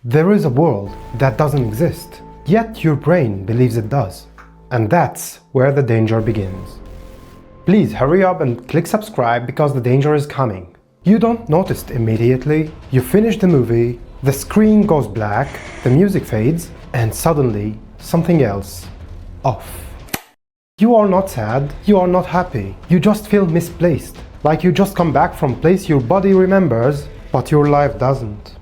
There is a world that doesn't exist, yet your brain believes it does. And that's where the danger begins. Please hurry up and click subscribe because the danger is coming. You don't notice it immediately. You finish the movie, the screen goes black, the music fades, and suddenly something else off. You are not sad, you are not happy, you just feel misplaced. Like you just come back from a place your body remembers, but your life doesn't.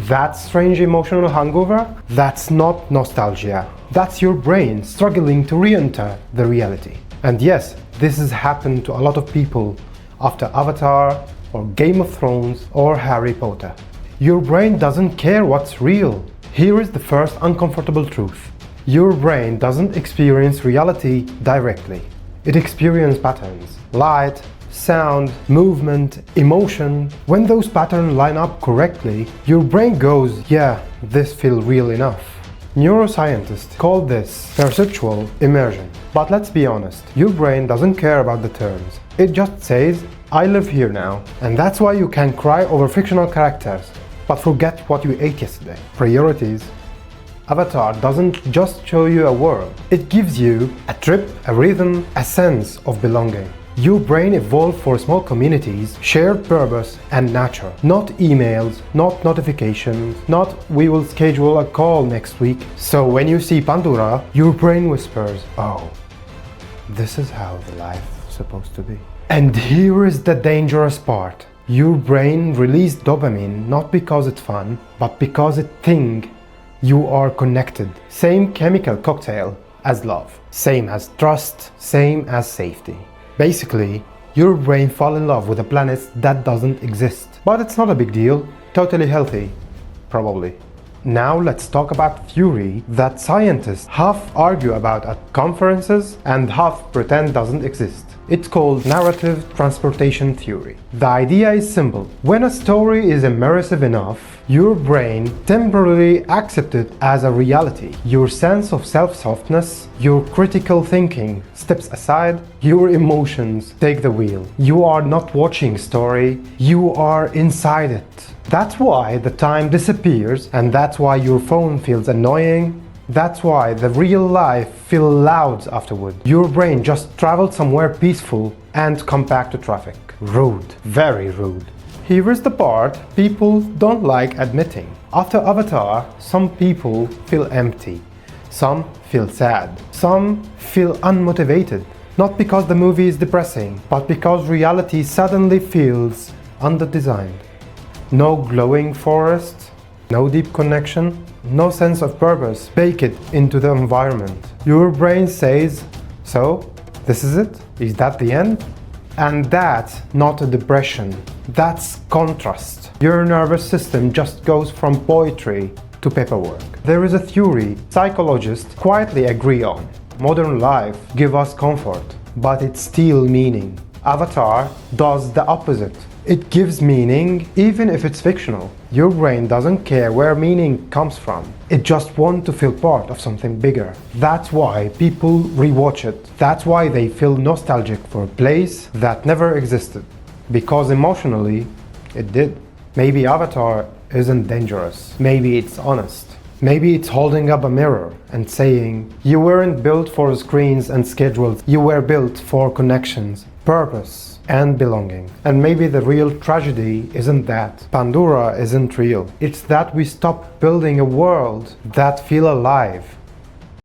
That strange emotional hangover? That's not nostalgia. That's your brain struggling to re-enter the reality. And yes, this has happened to a lot of people after Avatar or Game of Thrones or Harry Potter. Your brain doesn't care what's real. Here is the first uncomfortable truth. Your brain doesn't experience reality directly. It experiences patterns, light, sound, movement, emotion. When those patterns line up correctly, your brain goes, yeah, this feels real enough. Neuroscientists call this perceptual immersion. But let's be honest, your brain doesn't care about the terms. It just says, I live here now. And that's why you can cry over fictional characters, but forget what you ate yesterday. Priorities. Avatar doesn't just show you a world. It gives you a trip, a rhythm, a sense of belonging. Your brain evolved for small communities, shared purpose, and nature. Not emails, not notifications, not we will schedule a call next week. So when you see Pandora, your brain whispers, oh, this is how the life is supposed to be. And here is the dangerous part. Your brain releases dopamine not because it's fun, but because it thinks you are connected. Same chemical cocktail as love, same as trust, same as safety. Basically, your brain falls in love with a planet that doesn't exist. But it's not a big deal, totally healthy, probably. Now let's talk about theory that scientists half argue about at conferences and half pretend doesn't exist. It's called narrative transportation theory. The idea is simple. When a story is immersive enough, your brain temporarily accepts it as a reality. Your sense of self-softness, your critical thinking steps aside, your emotions take the wheel. You are not watching a story, you are inside it. That's why the time disappears, and that's why your phone feels annoying. That's why the real life feels loud afterward. Your brain just traveled somewhere peaceful and come back to traffic. Rude, very rude. Here is the part people don't like admitting. After Avatar, some people feel empty. Some feel sad. Some feel unmotivated. Not because the movie is depressing, but because reality suddenly feels underdesigned. No glowing forest, no deep connection, no sense of purpose baked into the environment. Your brain says, so, this is it? Is that the end? And that's not a depression, that's contrast. Your nervous system just goes from poetry to paperwork. There is a theory psychologists quietly agree on. Modern life gives us comfort, but it steals meaning. Avatar does the opposite. It gives meaning even if it's fictional. Your brain doesn't care where meaning comes from. It just wants to feel part of something bigger. That's why people rewatch it. That's why they feel nostalgic for a place that never existed. Because emotionally, it did. Maybe Avatar isn't dangerous. Maybe it's honest. Maybe it's holding up a mirror and saying, you weren't built for screens and schedules. You were built for connections, purpose, and belonging. And maybe the real tragedy isn't that Pandora isn't real. It's that we stop building a world that feels alive.